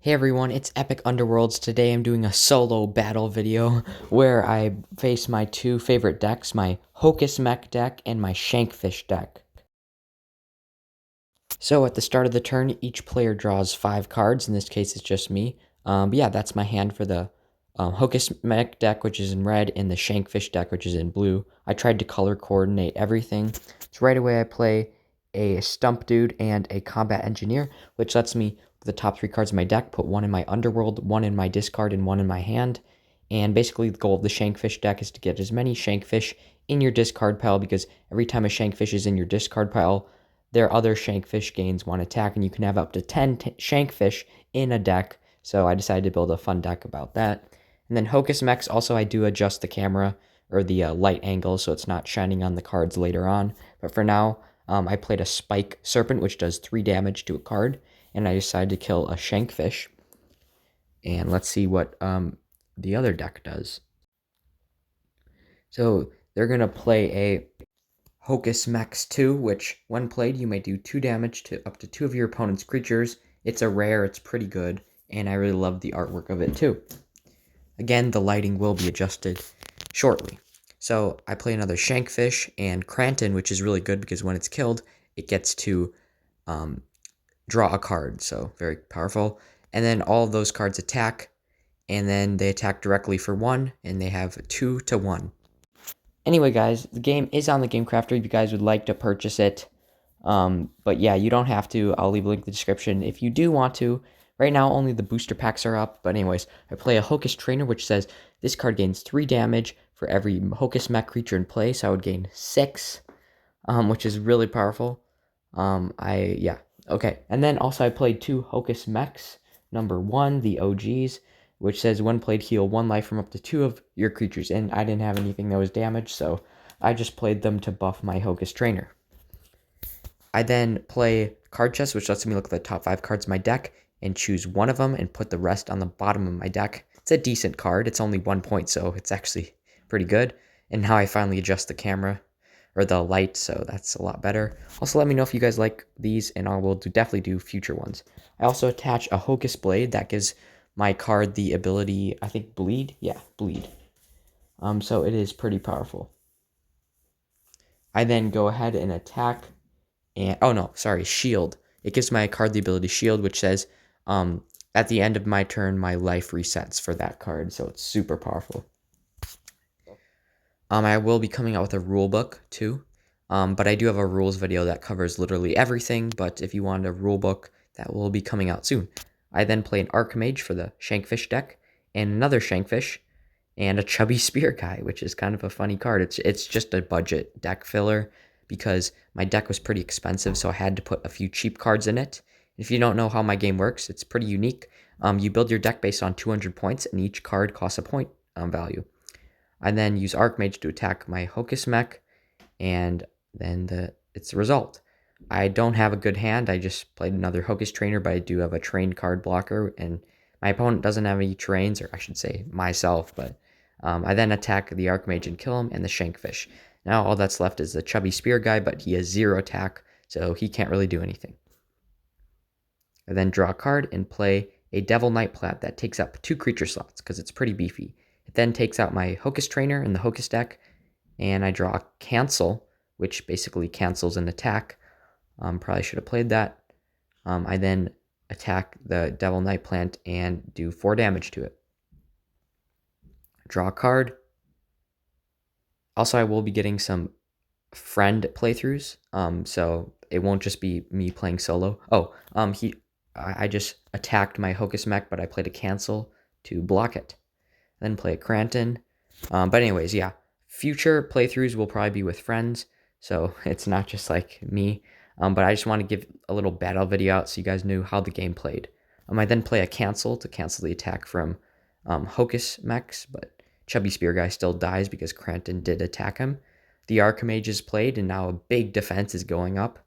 Hey everyone, it's Epic Underworlds. Today I'm doing a solo battle video where I face my two favorite decks, my Hocus Mech deck and my Shankfish deck. So at the start of the turn, each player draws 5 cards. In this case, it's just me. But yeah, that's my hand for the Hocus Mech deck, which is in red, and the Shankfish deck, which is in blue. I tried to color coordinate everything. So right away I play a Stump Dude and a Combat Engineer, which lets me, with the top 3 cards of my deck, put one in my Underworld, one in my discard, and one in my hand. And basically the goal of the Shankfish deck is to get as many Shankfish in your discard pile, because every time a Shankfish is in your discard pile, their other Shankfish gains 1 attack, and you can have up to 10 Shankfish in a deck. So I decided to build a fun deck about that. And then Hocus Mechs, also I do adjust the camera or the light angle so it's not shining on the cards later on. But for now, I played a Spike Serpent, which does 3 damage to a card, and I decided to kill a Shankfish. And let's see what the other deck does. So they're going to play a Hocus Mechs 2, which, when played, you may do 2 damage to up to 2 of your opponent's creatures. It's a rare, it's pretty good, and I really love the artwork of it too. Again, the lighting will be adjusted shortly. So I play another Shankfish and Cranton, which is really good because when it's killed, it gets to draw a card, so very powerful. And then all of those cards attack, and then they attack directly for 1, and they have 2 to 1. Anyway, guys, the game is on the Game Crafter if you guys would like to purchase it. But yeah, you don't have to. I'll leave a link in the description if you do want to. Right now, only the booster packs are up. But anyways, I play a Hocus Trainer, which says this card gains 3 damage for every Hocus Mech creature in play. So I would gain 6, which is really powerful. Yeah. Okay. And then also I played 2 Hocus Mechs. Number 1, the OGs, which says when played, heal 1 life from up to 2 of your creatures. And I didn't have anything that was damaged, so I just played them to buff my Hocus Trainer. I then play Card Chest, which lets me look at the top 5 cards of my deck and choose one of them and put the rest on the bottom of my deck. It's a decent card. It's only 1 point, so it's actually pretty good. And now I finally adjust the camera or the light, so that's a lot better. Also, let me know if you guys like these, and I will definitely do future ones. I also attach a Hocus Blade that gives my card the ability, I think, Bleed? Yeah, Bleed. So it is pretty powerful. I then go ahead and attack, and oh no, sorry, Shield. It gives my card the ability Shield, which says, at the end of my turn, my life resets for that card, so it's super powerful. I will be coming out with a rule book too, but I do have a rules video that covers literally everything, but if you want a rule book, that will be coming out soon. I then play an Archmage for the Shankfish deck, and another Shankfish, and a Chubby Spear Guy, which is kind of a funny card. It's just a budget deck filler because my deck was pretty expensive, so I had to put a few cheap cards in it. If you don't know how my game works, it's pretty unique. You build your deck based on 200 points, and each card costs a point value. I then use Archmage to attack my Hocus Mech, and then it's the result. I don't have a good hand. I just played another Hocus Trainer, but I do have a trained card blocker, and my opponent doesn't have any trains, or I should say myself, but I then attack the Archmage and kill him, and the Shankfish. Now all that's left is the Chubby Spear Guy, but he has 0 attack, so he can't really do anything. I then draw a card and play a Devil Knight Plat that takes up 2 creature slots, because it's pretty beefy. It then takes out my Hocus Trainer in the Hocus deck, and I draw a Cancel, which basically cancels an attack. Probably should have played that. I then attack the Devil Knight Plant and do 4 damage to it. Draw a card. Also, I will be getting some friend playthroughs, so it won't just be me playing solo. Oh, I just attacked my Hocus Mech, but I played a Cancel to block it. Then play a Cranton. But anyways, yeah, future playthroughs will probably be with friends, so it's not just like me. But I just want to give a little battle video out so you guys knew how the game played. I then play a Cancel to cancel the attack from Hocus Mechs, but Chubby Spear Guy still dies because Cranton did attack him. The Archmage is played, and now a big defense is going up.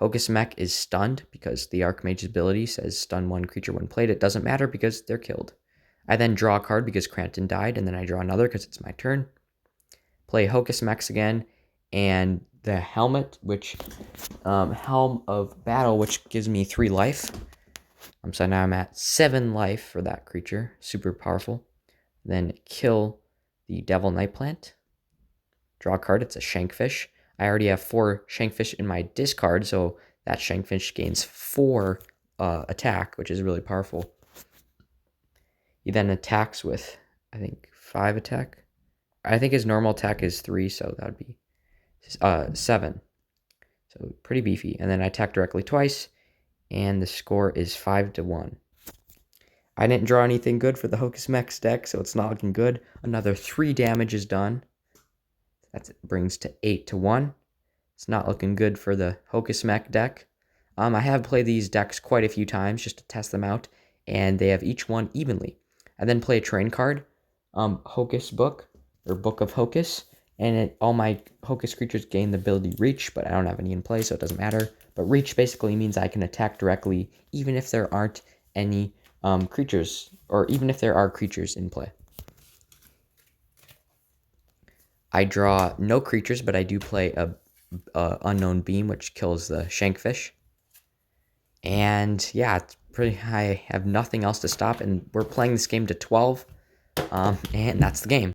Hocus Mech is stunned because the Archmage's ability says stun 1 creature when played. It doesn't matter because they're killed. I then draw a card because Cranton died, and then I draw another because it's my turn. Play Hocus Mechs again, and the helmet, which Helm of Battle, which gives me 3 life. So now I'm at 7 life for that creature. Super powerful. Then kill the Devil Night Plant. Draw a card. It's a Shankfish. I already have 4 Shankfish in my discard, so that Shankfish gains 4 attack, which is really powerful. He then attacks with, I think, 5 attack. I think his normal attack is 3, so that would be 7. So pretty beefy. And then I attack directly twice, and the score is 5-1. I didn't draw anything good for the Hocus Max deck, so it's not looking good. Another 3 damage is done. That brings to 8-1. It's not looking good for the Hocus Max deck. I have played these decks quite a few times just to test them out, and they have each won evenly. I then play a train card, Hocus Book, or Book of Hocus, and all my Hocus creatures gain the ability Reach, but I don't have any in play, so it doesn't matter. But Reach basically means I can attack directly, even if there aren't any creatures, or even if there are creatures in play. I draw no creatures, but I do play a Unknown Beam, which kills the Shankfish. And yeah, it's pretty. I have nothing else to stop, and we're playing this game to 12, and that's the game.